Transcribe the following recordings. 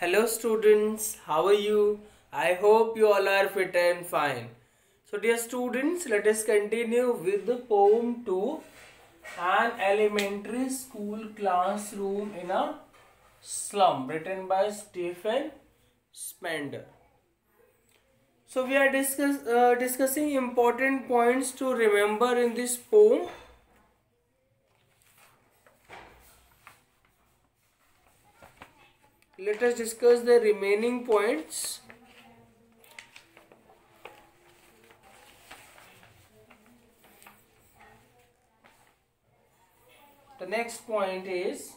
Hello students, how are you? I hope you all are fit and fine. So dear students, let us continue with the poem 2, An Elementary School Classroom in a Slum, written by Stephen Spender. So we are discussing important points to remember in this poem. Let us discuss the remaining points. The next point is,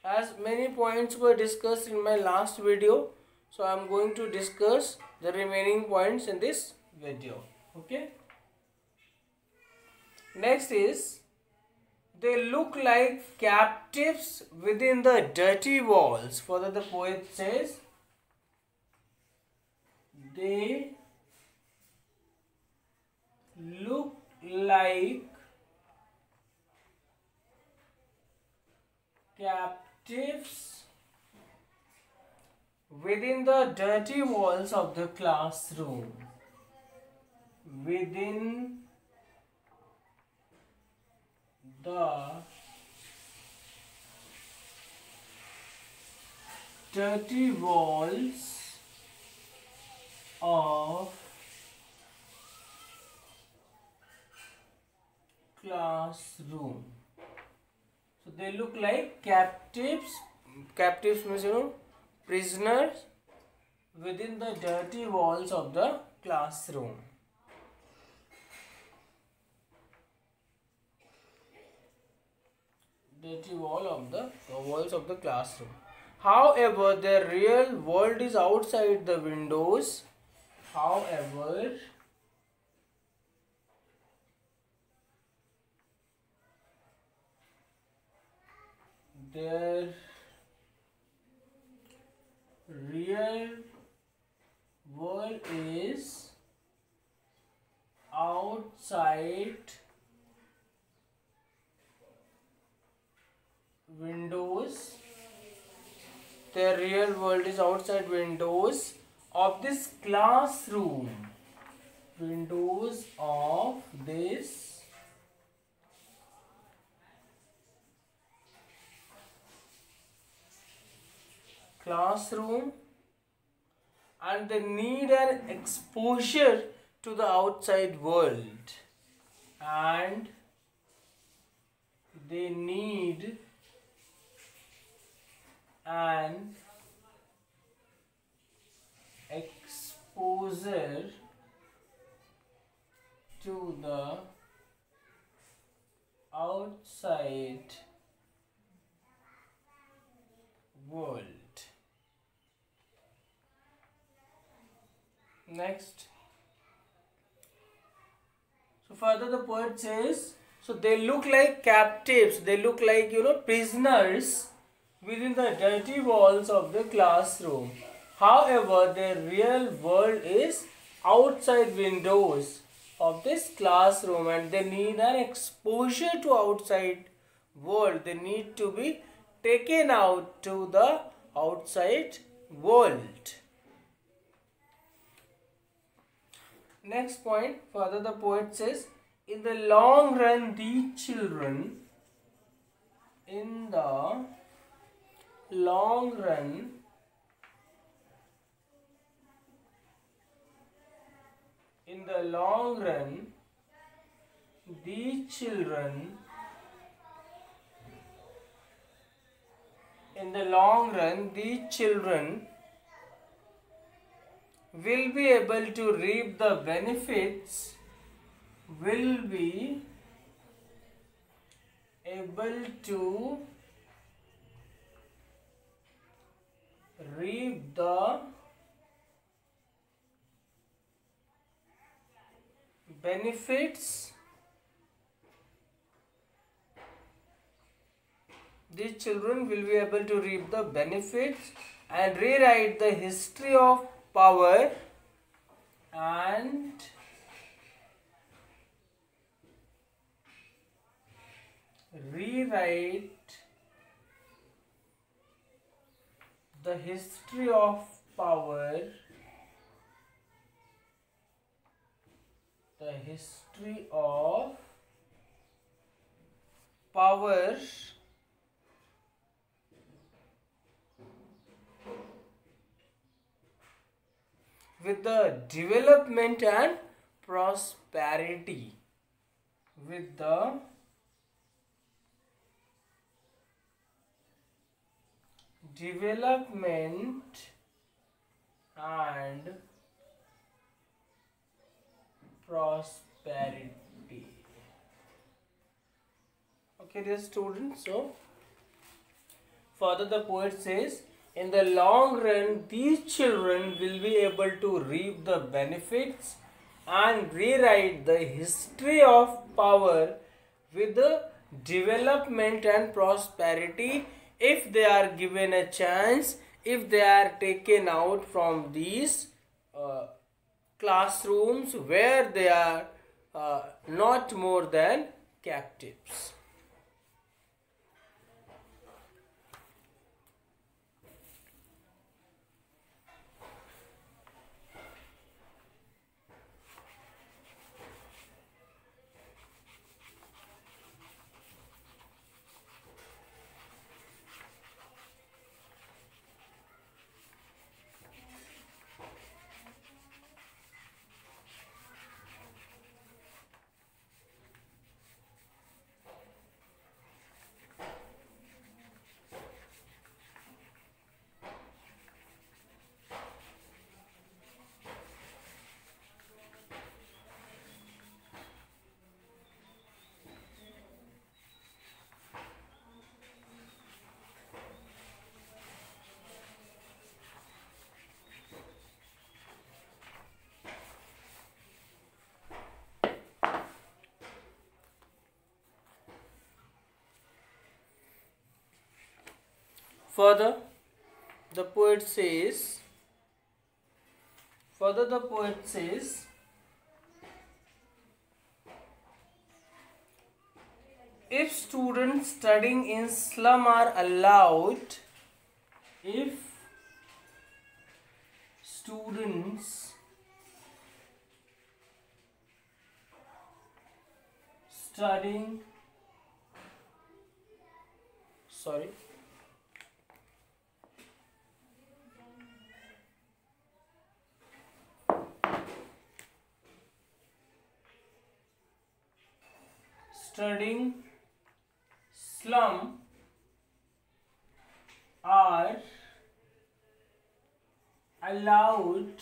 as many points were discussed in my last video, so I am going to discuss the remaining points in this video. Okay. Next is, they look like captives within the dirty walls. Further the poet says, they look like captives within the dirty walls of the classroom. Within the dirty walls of classroom. So they look like captives. Captives means, prisoners within the dirty walls of the classroom. Dirty walls of the classroom. However, the real world is outside the windows. However, their real world is outside windows. Their real world is outside windows of this classroom. Windows of this classroom, and they need an exposure to the outside world, and they need an exposure to the outside world. Next. So further the poet says, so they look like captives, they look like, prisoners within the dirty walls of the classroom. However, their real world is outside windows of this classroom, and they need an exposure to outside world. They need to be taken out to the outside world. Next point, further the poet says, in the long run, these children, in the long run, these children, will be able to reap the benefits, these children will be able to reap the benefits and rewrite the history of power and rewrite the history of power, the history of power with the development and prosperity, with the development and prosperity. Okay, dear students, so further the poet says, in the long run, these children will be able to reap the benefits and rewrite the history of power with the development and prosperity if they are given a chance, if they are taken out from these classrooms where they are not more than captives. Further, the poet says, if students studying in slum are allowed, if students studying, studying slum are allowed,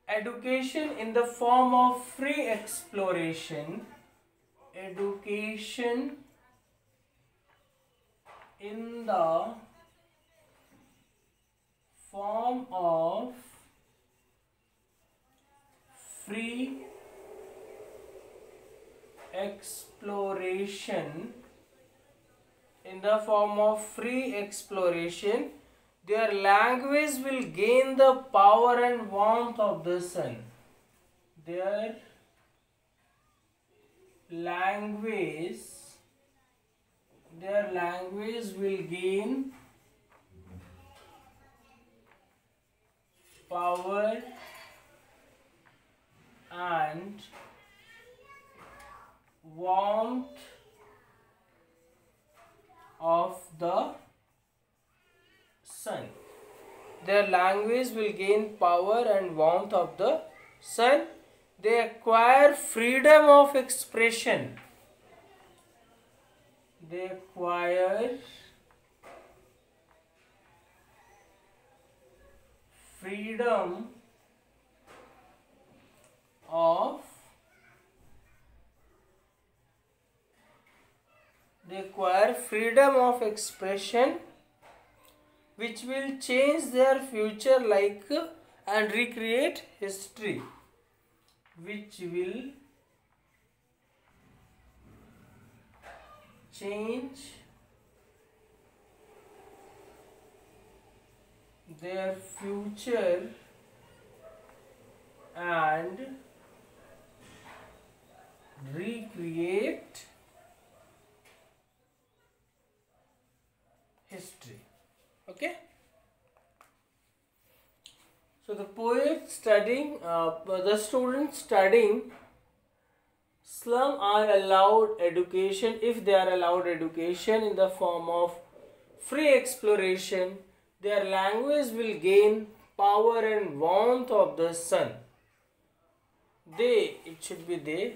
education in the form of free exploration, education in the form of free exploration, their language will gain the power and warmth of the sun. Their language will gain power and warmth of the sun. Their language will gain power and warmth of the sun. They acquire freedom of expression. They acquire freedom of expression, which will change their future and recreate history, which will change their future and recreate So the poet studying, the students studying slum are allowed education. If they are allowed education in the form of free exploration, their language will gain power and warmth of the sun. They, it should be they.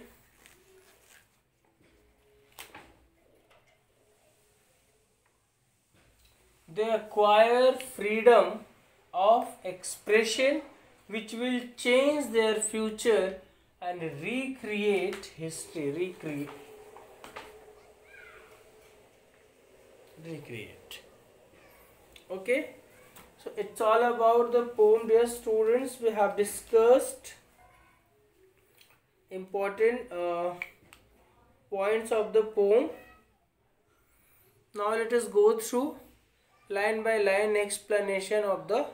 They acquire freedom of expression which will change their future and recreate history. Recreate. Okay, so it's all about the poem, dear students. We have discussed important points of the poem. Now let us go through line by line explanation of the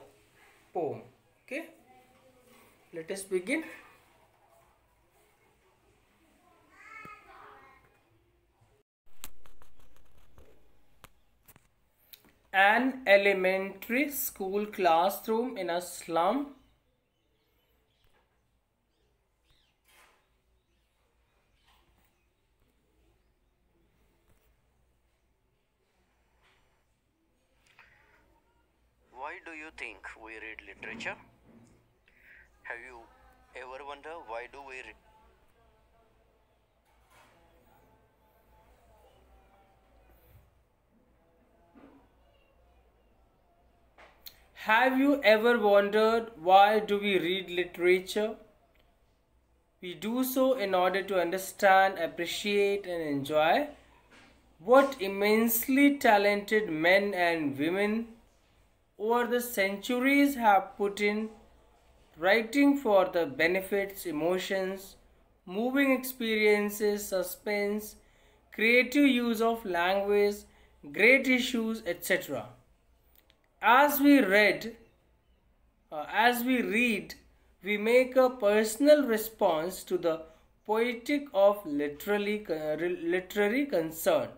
poem. Okay, let us begin. An elementary school classroom in a slum. Why do you think we read literature? Have you ever wondered why do we read? Have you ever wondered why do we read literature? We do so in order to understand, appreciate and enjoy what immensely talented men and women over the centuries have put in writing for the benefits, emotions, moving experiences, suspense, creative use of language, great issues, etc. As we read, we make a personal response to the poetic of literary concern,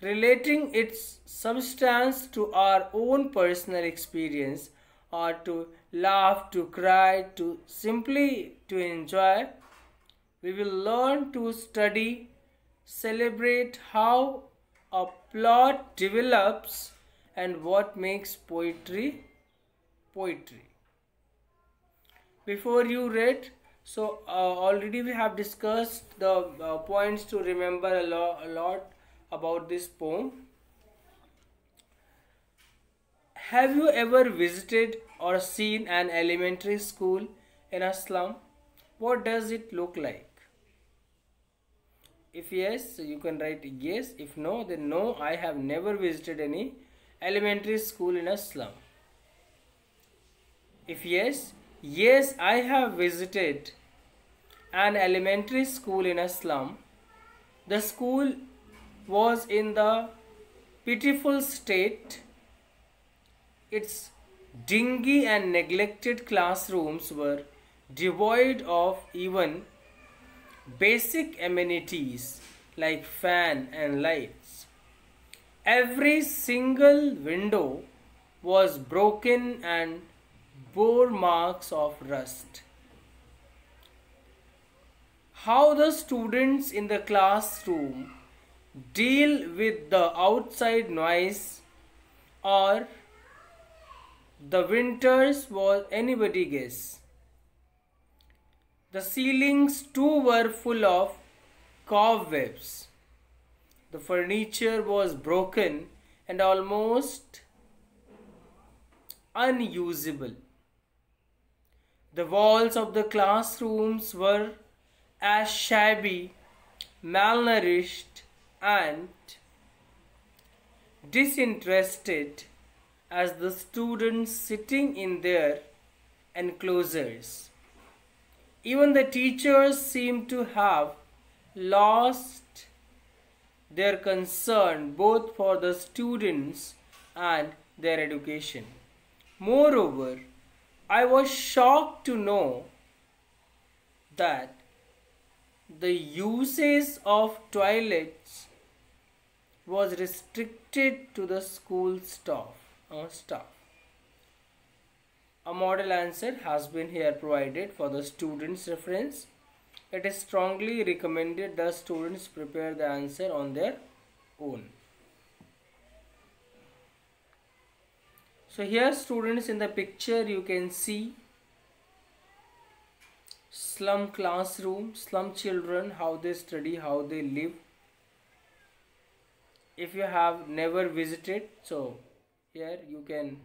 relating its substance to our own personal experience, or to laugh, to cry, to simply to enjoy. We will learn to study, celebrate how a plot develops and what makes poetry poetry. Before you read, so already we have discussed the points to remember a lot about this poem. Have you ever visited or seen an elementary school in a slum? What does it look like? If yes, you can write yes. If no, then no, I have never visited any elementary school in a slum. If yes, yes, I have visited an elementary school in a slum. The school was in the pitiful state. Its dingy and neglected classrooms were devoid of even basic amenities like fan and lights. Every single window was broken and bore marks of rust. How the students in the classroom deal with the outside noise or the winters was anybody guess. The ceilings too were full of cobwebs. The furniture was broken and almost unusable. The walls of the classrooms were as shabby, malnourished and disinterested as the students sitting in their enclosures. Even the teachers seemed to have lost their concern both for the students and their education. Moreover, I was shocked to know that the usage of toilets was restricted to the school staff. staff. A model answer has been here provided for the students' reference. It is strongly recommended that students prepare the answer on their own. So here students, in the picture you can see slum classroom, slum children, how they study, how they live. If you have never visited, so here you can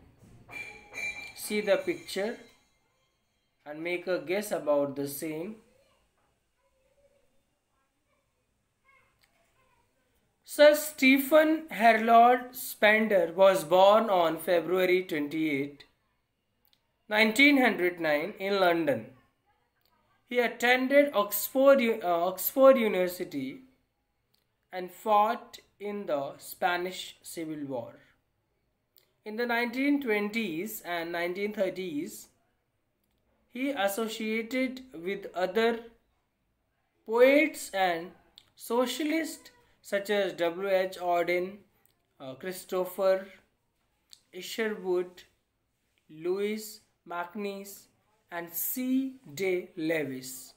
see the picture and make a guess about the same. Sir Stephen Harold Spender was born on February 28, 1909 in London. He attended Oxford University and fought in the Spanish Civil War. In the 1920s and 1930s, he associated with other poets and socialists such as W.H. Auden, Christopher Isherwood, Louis Macnish, and C. D. Lewis.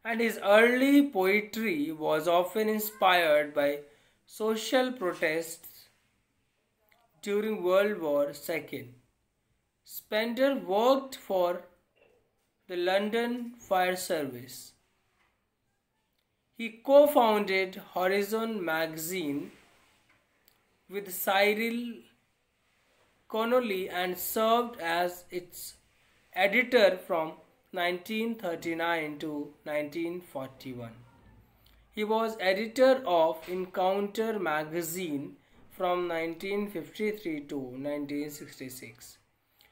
And his early poetry was often inspired by social protests during World War II. Spender worked for the London Fire Service. He co-founded Horizon magazine with Cyril Connolly and served as its editor from 1939 to 1941. He was editor of Encounter magazine from 1953 to 1966.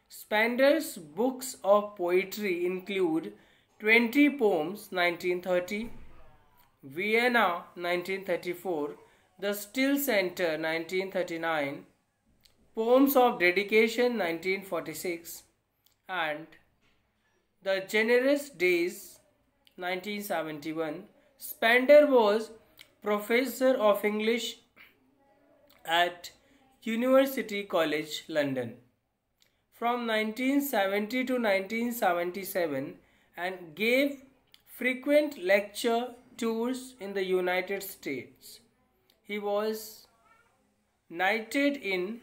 Spender's books of poetry include 20 Poems 1930, Vienna 1934, The Still Center 1939, Poems of Dedication 1946, and The Generous Days 1971. Spender was Professor of English at University College London from 1970 to 1977 and gave frequent lecture tours in the United States. He was knighted in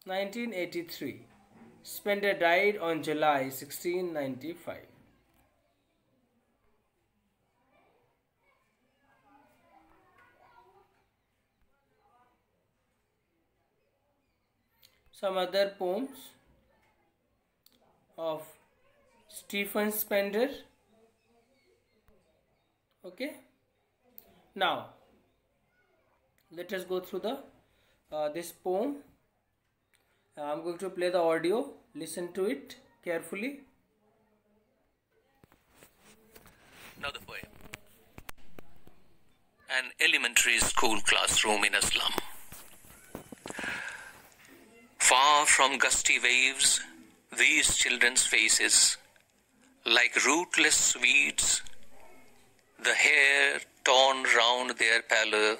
1983. Spender died on July 1695. Some other poems of Stephen Spender. Okay. Now, let us go through the this poem. I'm going to play the audio. Listen to it carefully. Now the poem. An elementary school classroom in a slum. Far from gusty waves, these children's faces, like rootless weeds, the hair torn round their pallor.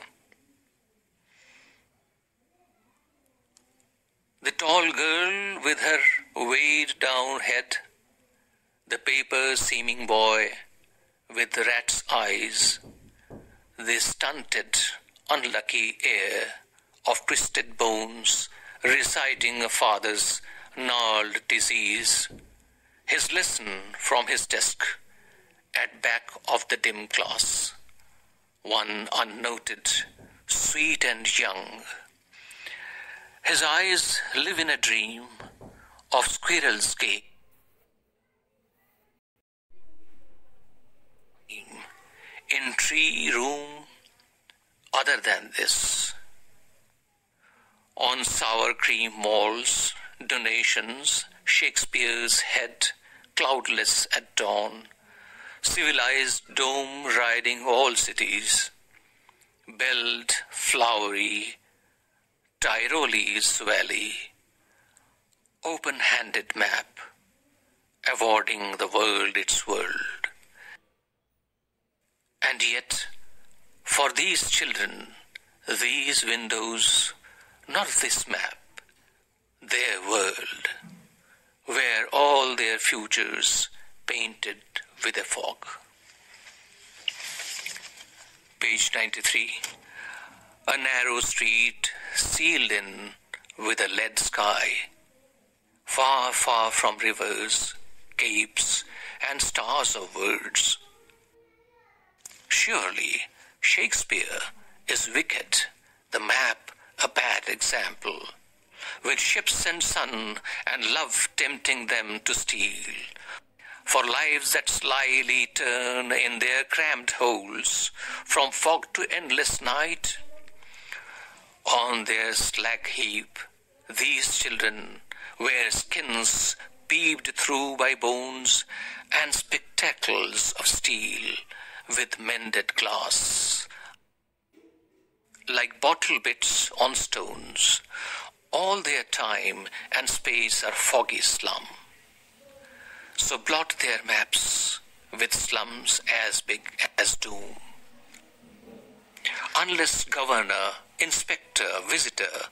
The tall girl with her weighed down head, the paper-seeming boy with rat's eyes, the stunted, unlucky heir of twisted bones reciting a father's gnarled disease, his lesson from his desk at back of the dim class, one unnoted, sweet and young. His eyes live in a dream of squirrel's game. In tree room other than this. On sour cream walls, donations, Shakespeare's head, cloudless at dawn, civilized dome riding all cities, belled, flowery, Tyrolese valley, open-handed map, awarding the world its world. And yet, for these children, these windows, not this map, their world, where all their futures painted with a fog. Page 93. A narrow street sealed in with a lead sky, far, far from rivers, capes, and stars of words. Surely Shakespeare is wicked, the map a bad example, with ships and sun and love tempting them to steal, for lives that slyly turn in their cramped holes, from fog to endless night. On their slack heap, these children wear skins peeped through by bones and spectacles of steel with mended glass. Like bottle bits on stones, all their time and space are foggy slum. So blot their maps with slums as big as doom. Unless governor, inspector, visitor,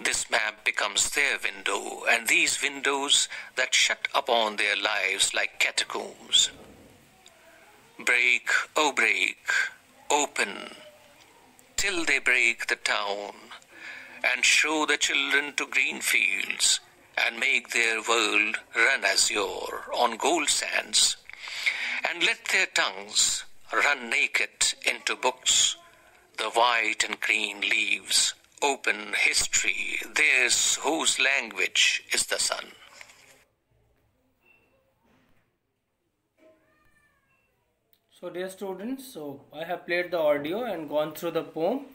this map becomes their window, and these windows that shut upon their lives like catacombs. Break, oh break, open, till they break the town, and show the children to green fields, and make their world run azure on gold sands, and let their tongues run naked into books, the white and green leaves, open history, theirs whose language is the sun. So dear students, I have played the audio and gone through the poem.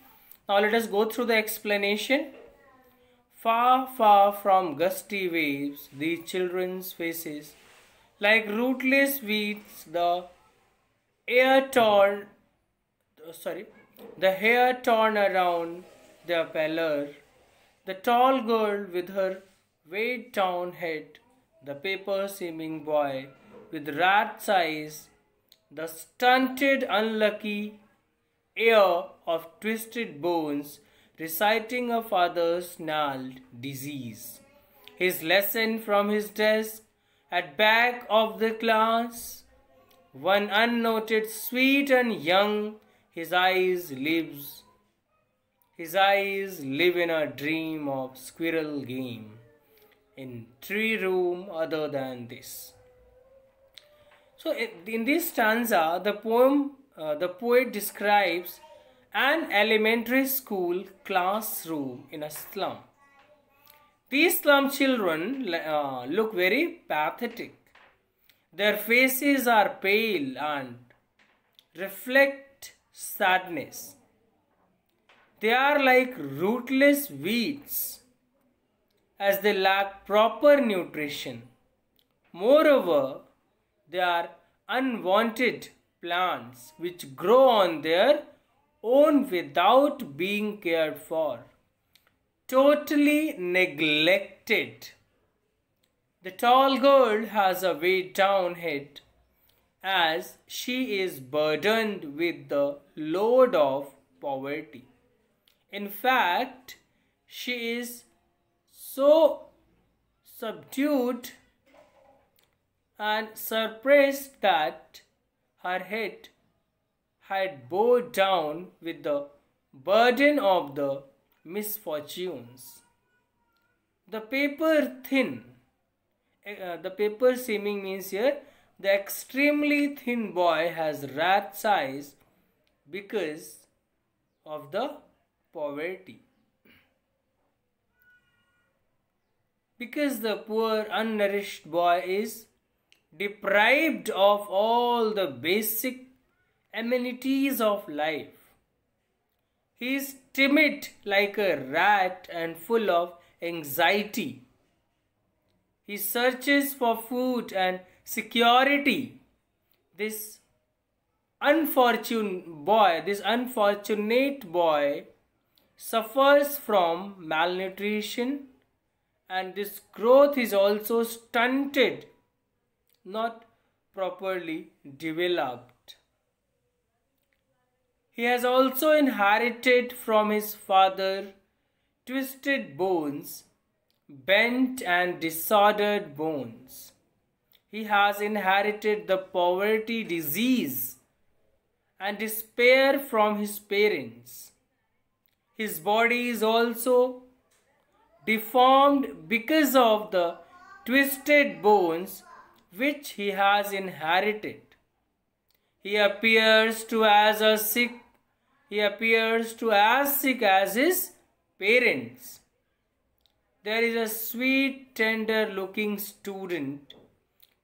Now let us go through the explanation. Far, far from gusty waves, these children's faces, like rootless weeds, the hair torn around their pallor, the tall girl with her weighed down head, the paper seeming boy with rat's eyes, the stunted unlucky heir of twisted bones, reciting a father's gnarled disease. His lesson from his desk at back of the class, one unnoted, sweet and young, his eyes live in a dream of squirrel game, in tree room other than this. So in this stanza, the poet describes an elementary school classroom in a slum. These slum children look very pathetic. Their faces are pale and reflect sadness. They are like rootless weeds, as they lack proper nutrition. Moreover, they are unwanted plants which grow on their own without being cared for, totally neglected. The tall girl has a weighed down head, as she is burdened with the load of poverty. In fact, she is so subdued and suppressed that her head had bowed down with the burden of the misfortunes. The paper seeming means here the extremely thin boy has rat's eyes because of the poverty. Because the poor unnourished boy is deprived of all the basic amenities of life. He is timid like a rat and full of anxiety. He searches for food and security. This unfortunate boy suffers from malnutrition, and this growth is also stunted, not properly developed. He has also inherited from his father twisted bones bent and disordered bones. He has inherited the poverty, disease, and despair from his parents. His body is also deformed because of the twisted bones which he has inherited. He appears to as sick as his parents. There is a sweet, tender-looking student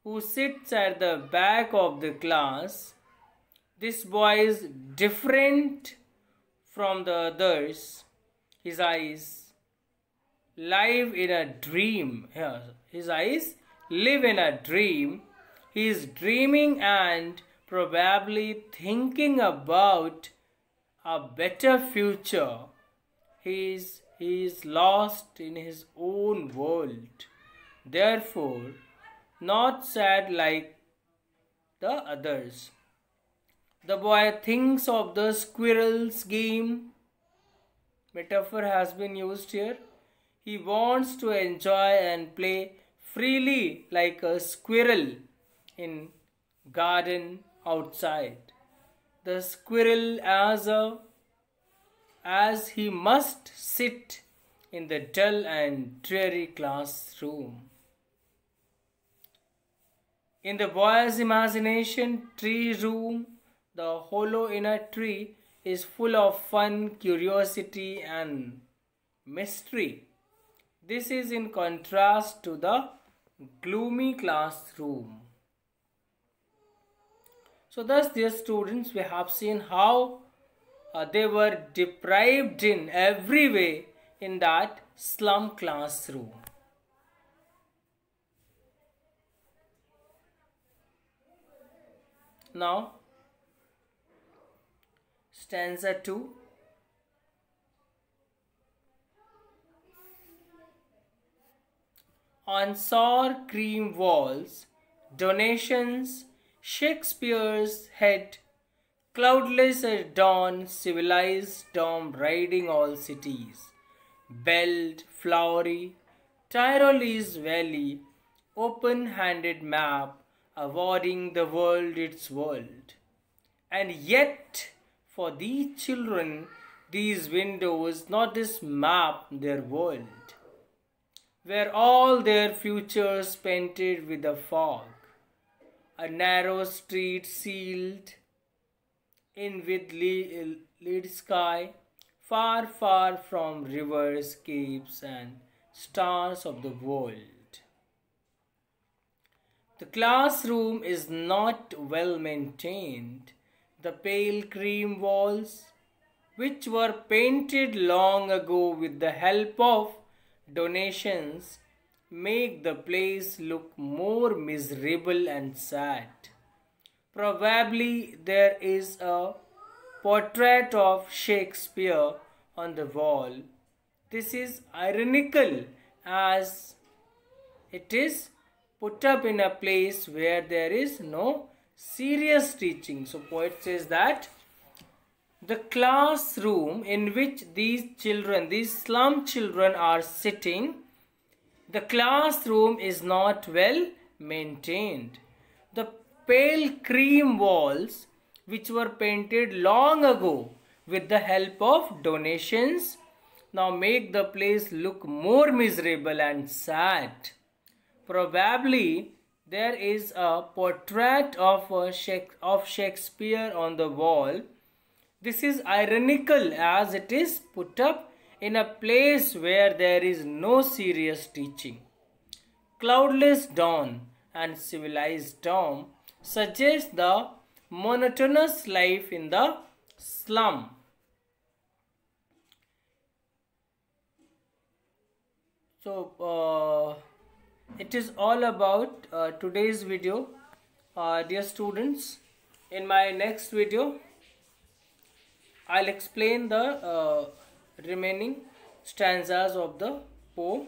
who sits at the back of the class. This boy is different from the others. His eyes live in a dream. His eyes live in a dream. He is dreaming and probably thinking about a better future. He is lost in his own world. Therefore, not sad like the others. The boy thinks of the squirrel's game. Metaphor has been used here. He wants to enjoy and play freely like a squirrel in garden outside. The squirrel as he must sit in the dull and dreary classroom. In the boy's imagination tree room, the hollow in a tree is full of fun, curiosity and mystery. This is in contrast to the gloomy classroom. So thus, dear students, we have seen how they were deprived in every way in that slum classroom. Now, stanza 2. On sour cream walls, donations, Shakespeare's head, cloudless at dawn, civilized storm riding all cities, belled, flowery, Tyrolese valley, open-handed map, awarding the world its world. And yet, for these children, these windows, not this map, their world, were all their futures painted with a fog, a narrow street sealed in with lead sky, far, far from rivers, capes, and stars of the world. The classroom is not well maintained. The pale cream walls, which were painted long ago with the help of donations, make the place look more miserable and sad. Probably there is a portrait of Shakespeare on the wall. This is ironical as it is put up in a place where there is no serious teaching. So poet says that the classroom in which these slum children are sitting, the classroom is not well maintained. The pale cream walls, which were painted long ago with the help of donations, now make the place look more miserable and sad. Probably there is a portrait of Shakespeare on the wall. This is ironical as it is put up in a place where there is no serious teaching. Cloudless dawn and civilized storm suggest the monotonous life in the slum. So, it is all about today's video. Dear students, in my next video, I'll explain the remaining stanzas of the poem,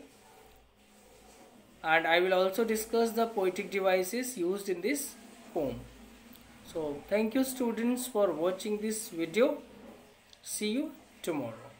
and I will also discuss the poetic devices used in this poem. So, thank you students for watching this video. See you tomorrow.